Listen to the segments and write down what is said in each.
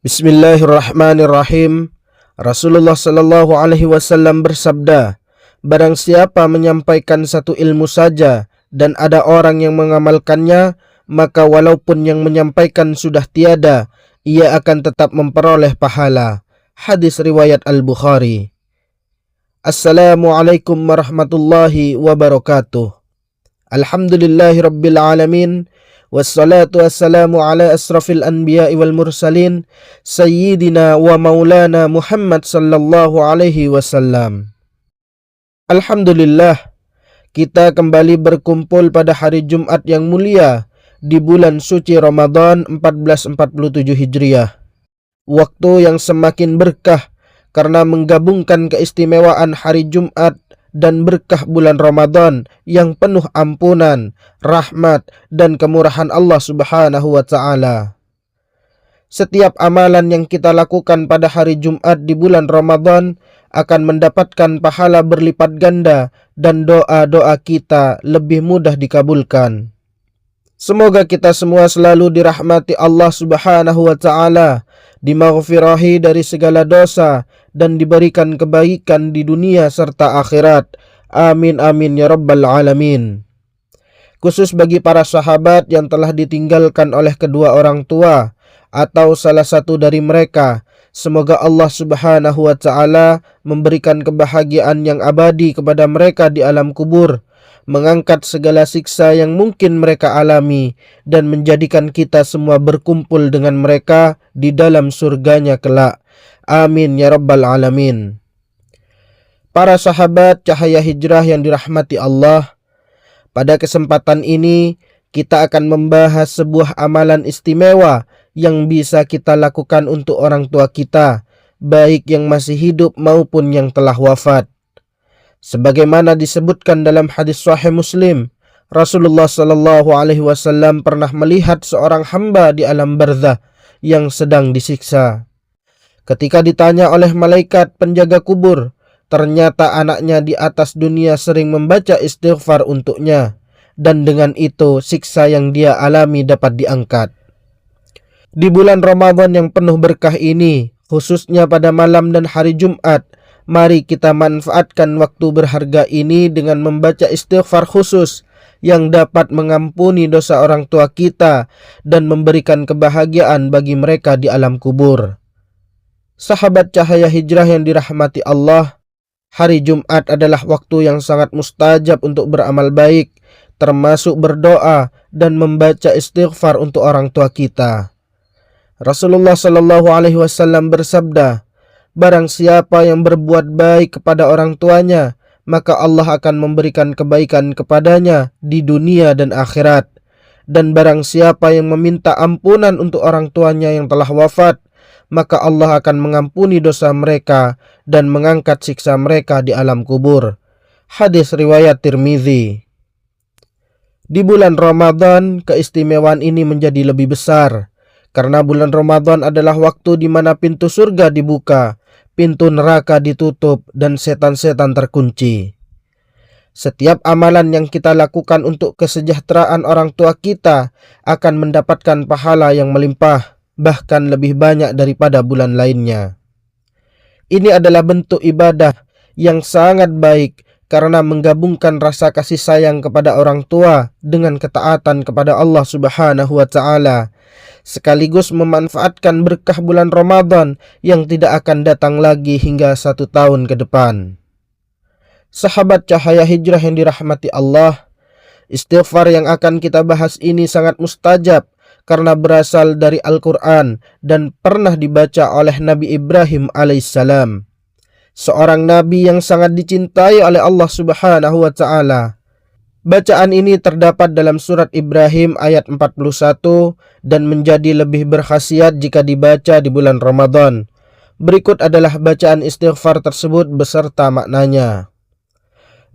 Bismillahirrahmanirrahim. Rasulullah Shallallahu Alaihi Wasallam bersabda, barang siapa menyampaikan satu ilmu saja dan ada orang yang mengamalkannya, maka walaupun yang menyampaikan sudah tiada, ia akan tetap memperoleh pahala. Hadis riwayat Al-Bukhari. Assalamualaikum warahmatullahi wabarakatuh. Alhamdulillahi rabbil alamin. Wassalatu wassalamu ala asrafil anbiya'i wal mursalin Sayyidina wa maulana Muhammad sallallahu alaihi wasallam. Alhamdulillah, kita kembali berkumpul pada hari Jumat yang mulia di bulan suci Ramadan 1447 Hijriah. Waktu yang semakin berkah karena menggabungkan keistimewaan hari Jumat dan berkah bulan Ramadan yang penuh ampunan, rahmat, dan kemurahan Allah Subhanahu wa Ta'ala. Setiap amalan yang kita lakukan pada hari Jumat di bulan Ramadan akan mendapatkan pahala berlipat ganda dan doa-doa kita lebih mudah dikabulkan. Semoga kita semua selalu dirahmati Allah Subhanahu wa Ta'ala, dimaghfirahi dari segala dosa, dan diberikan kebaikan di dunia serta akhirat. Amin amin ya rabbal alamin. Khusus bagi para sahabat yang telah ditinggalkan oleh kedua orang tua atau salah satu dari mereka, semoga Allah Subhanahu wa Ta'ala memberikan kebahagiaan yang abadi kepada mereka di alam kubur, mengangkat segala siksa yang mungkin mereka alami, dan menjadikan kita semua berkumpul dengan mereka di dalam surganya kelak. Amin ya rabbal alamin. Para sahabat cahaya hijrah yang dirahmati Allah, pada kesempatan ini kita akan membahas sebuah amalan istimewa yang bisa kita lakukan untuk orang tua kita, baik yang masih hidup maupun yang telah wafat. Sebagaimana disebutkan dalam hadis Sahih Muslim, Rasulullah Shallallahu Alaihi Wasallam pernah melihat seorang hamba di alam barzah yang sedang disiksa. Ketika ditanya oleh malaikat penjaga kubur, ternyata anaknya di atas dunia sering membaca istighfar untuknya, dan dengan itu siksa yang dia alami dapat diangkat. Di bulan Ramadan yang penuh berkah ini, khususnya pada malam dan hari Jumat, mari kita manfaatkan waktu berharga ini dengan membaca istighfar khusus yang dapat mengampuni dosa orang tua kita dan memberikan kebahagiaan bagi mereka di alam kubur. Sahabat cahaya hijrah yang dirahmati Allah, hari Jumat adalah waktu yang sangat mustajab untuk beramal baik, termasuk berdoa dan membaca istighfar untuk orang tua kita. Rasulullah Shallallahu Alaihi Wasallam bersabda, barang siapa yang berbuat baik kepada orang tuanya, maka Allah akan memberikan kebaikan kepadanya di dunia dan akhirat. Dan barang siapa yang meminta ampunan untuk orang tuanya yang telah wafat, maka Allah akan mengampuni dosa mereka dan mengangkat siksa mereka di alam kubur. Hadis riwayat Tirmizi. Di bulan Ramadan, keistimewaan ini menjadi lebih besar, karena bulan Ramadan adalah waktu di mana pintu surga dibuka, pintu neraka ditutup, dan setan-setan terkunci. Setiap amalan yang kita lakukan untuk kesejahteraan orang tua kita akan mendapatkan pahala yang melimpah, bahkan lebih banyak daripada bulan lainnya. Ini adalah bentuk ibadah yang sangat baik karena menggabungkan rasa kasih sayang kepada orang tua dengan ketaatan kepada Allah Subhanahu wa Ta'ala, sekaligus memanfaatkan berkah bulan Ramadan yang tidak akan datang lagi hingga 1 tahun ke depan. Sahabat cahaya hijrah yang dirahmati Allah, istighfar yang akan kita bahas ini sangat mustajab karena berasal dari Al-Quran dan pernah dibaca oleh Nabi Ibrahim alaihissalam, seorang nabi yang sangat dicintai oleh Allah Subhanahu wa Ta'ala. Bacaan ini terdapat dalam surat Ibrahim ayat 41 dan menjadi lebih berkhasiat jika dibaca di bulan Ramadan. Berikut adalah bacaan istighfar tersebut beserta maknanya.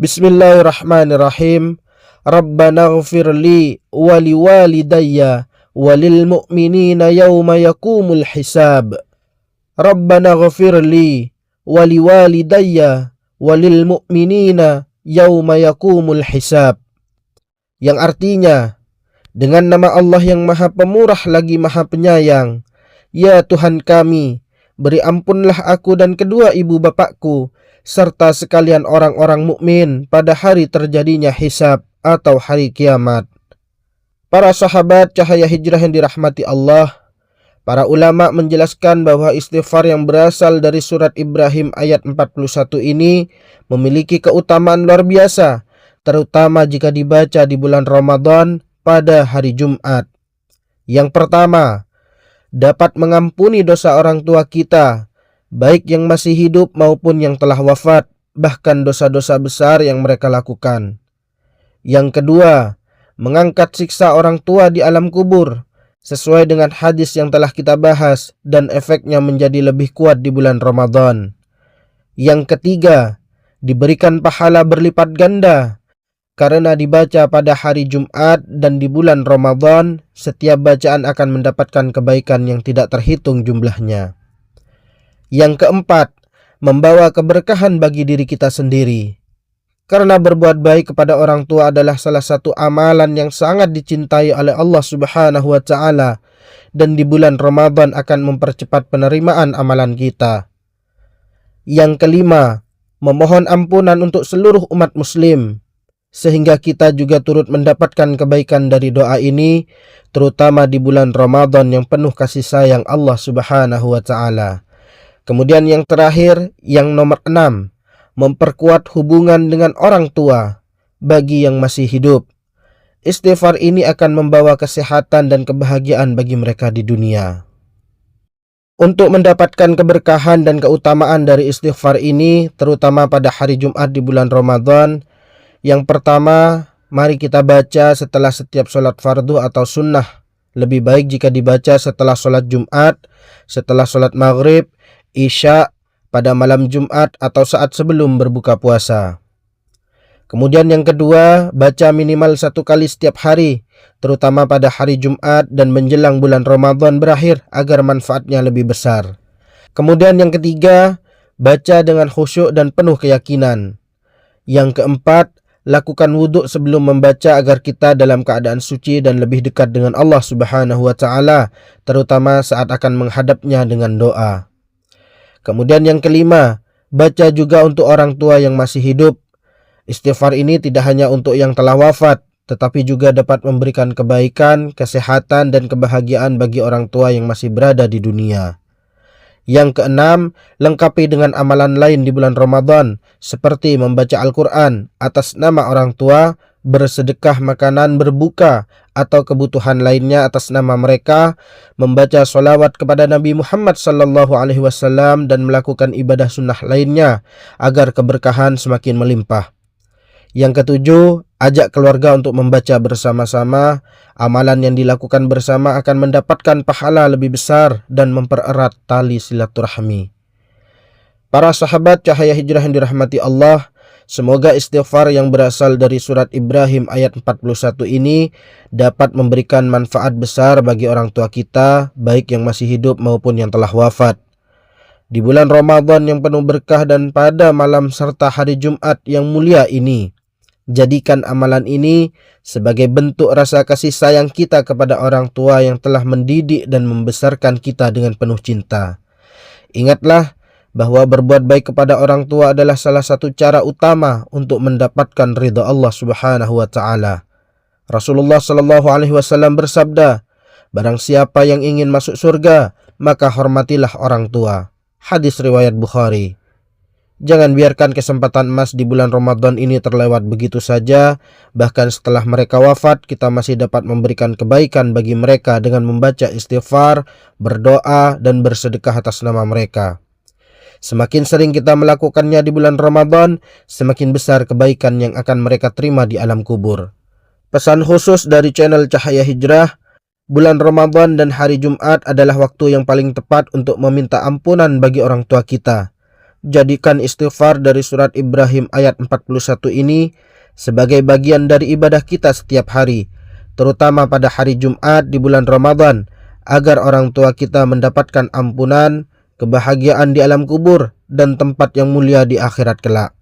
Bismillahirrahmanirrahim. Rabbana ghfirli wa liwalidayya walil mu'minina yawma yakumul hisab. Rabbana ghafirli wali walidayya walil mu'minina yawma yakumul hisab. Yang artinya, dengan nama Allah yang maha pemurah lagi maha penyayang, Ya Tuhan kami, beri ampunlah aku dan kedua ibu bapakku, serta sekalian orang-orang mukmin pada hari terjadinya hisab atau hari kiamat. Para sahabat cahaya hijrah yang dirahmati Allah, para ulama menjelaskan bahwa istighfar yang berasal dari surat Ibrahim ayat 41 ini memiliki keutamaan luar biasa, terutama jika dibaca di bulan Ramadan pada hari Jumat. Yang pertama, dapat mengampuni dosa orang tua kita, baik yang masih hidup maupun yang telah wafat, bahkan dosa-dosa besar yang mereka lakukan. Yang kedua, mengangkat siksa orang tua di alam kubur, sesuai dengan hadis yang telah kita bahas, dan efeknya menjadi lebih kuat di bulan Ramadan. Yang ketiga, diberikan pahala berlipat ganda, karena dibaca pada hari Jumat dan di bulan Ramadan, setiap bacaan akan mendapatkan kebaikan yang tidak terhitung jumlahnya. Yang keempat, membawa keberkahan bagi diri kita sendiri. Karena berbuat baik kepada orang tua adalah salah satu amalan yang sangat dicintai oleh Allah Subhanahu wa Ta'ala, dan di bulan Ramadan akan mempercepat penerimaan amalan kita. Yang kelima, memohon ampunan untuk seluruh umat muslim, sehingga kita juga turut mendapatkan kebaikan dari doa ini, terutama di bulan Ramadan yang penuh kasih sayang Allah Subhanahu wa Ta'ala. Kemudian yang terakhir, yang nomor 6, memperkuat hubungan dengan orang tua bagi yang masih hidup. Istighfar ini akan membawa kesehatan dan kebahagiaan bagi mereka di dunia. Untuk mendapatkan keberkahan dan keutamaan dari istighfar ini, terutama pada hari Jumat di bulan Ramadan, yang pertama, mari kita baca setelah setiap sholat fardu atau sunnah. Lebih baik jika dibaca setelah sholat Jumat, setelah sholat maghrib, isya, pada malam Jumat atau saat sebelum berbuka puasa. Kemudian yang kedua, baca minimal 1 kali setiap hari, terutama pada hari Jumat dan menjelang bulan Ramadan berakhir agar manfaatnya lebih besar. Kemudian yang ketiga, baca dengan khusyuk dan penuh keyakinan. Yang keempat, lakukan wudhu sebelum membaca agar kita dalam keadaan suci dan lebih dekat dengan Allah Subhanahu wa Ta'ala, terutama saat akan menghadapnya dengan doa. Kemudian yang kelima, baca juga untuk orang tua yang masih hidup. Istighfar ini tidak hanya untuk yang telah wafat, tetapi juga dapat memberikan kebaikan, kesehatan, dan kebahagiaan bagi orang tua yang masih berada di dunia. Yang keenam, lengkapi dengan amalan lain di bulan Ramadan, seperti membaca Al-Quran atas nama orang tua, bersedekah makanan berbuka, atau kebutuhan lainnya atas nama mereka, membaca sholawat kepada Nabi Muhammad SAW, dan melakukan ibadah sunnah lainnya, agar keberkahan semakin melimpah. Yang ketujuh, ajak keluarga untuk membaca bersama-sama. Amalan yang dilakukan bersama akan mendapatkan pahala lebih besar dan mempererat tali silaturahmi. Para sahabat cahaya hijrah yang dirahmati Allah, semoga istighfar yang berasal dari surat Ibrahim ayat 41 ini dapat memberikan manfaat besar bagi orang tua kita, baik yang masih hidup maupun yang telah wafat. Di bulan Ramadan yang penuh berkah dan pada malam serta hari Jumat yang mulia ini, jadikan amalan ini sebagai bentuk rasa kasih sayang kita kepada orang tua yang telah mendidik dan membesarkan kita dengan penuh cinta. Ingatlah bahwa berbuat baik kepada orang tua adalah salah satu cara utama untuk mendapatkan ridha Allah Subhanahu wa Ta'ala. Rasulullah SAW bersabda, "Barang siapa yang ingin masuk surga, maka hormatilah orang tua." Hadis riwayat Bukhari. Jangan biarkan kesempatan emas di bulan Ramadan ini terlewat begitu saja. Bahkan setelah mereka wafat, kita masih dapat memberikan kebaikan bagi mereka dengan membaca istighfar, berdoa, dan bersedekah atas nama mereka. Semakin sering kita melakukannya di bulan Ramadan, semakin besar kebaikan yang akan mereka terima di alam kubur. Pesan khusus dari channel Cahaya Hijrah, bulan Ramadan dan hari Jumat adalah waktu yang paling tepat untuk meminta ampunan bagi orang tua kita. Jadikan istighfar dari surat Ibrahim ayat 41 ini sebagai bagian dari ibadah kita setiap hari, terutama pada hari Jumat di bulan Ramadan, agar orang tua kita mendapatkan ampunan, kebahagiaan di alam kubur, dan tempat yang mulia di akhirat kelak.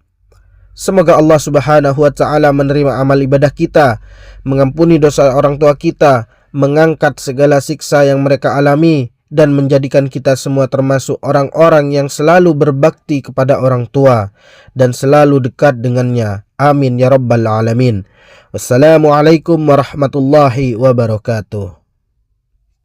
Semoga Allah Subhanahu wa Ta'ala menerima amal ibadah kita, mengampuni dosa orang tua kita, mengangkat segala siksa yang mereka alami, dan menjadikan kita semua termasuk orang-orang yang selalu berbakti kepada orang tua dan selalu dekat dengannya. Amin ya rabbal alamin. Wassalamualaikum warahmatullahi wabarakatuh.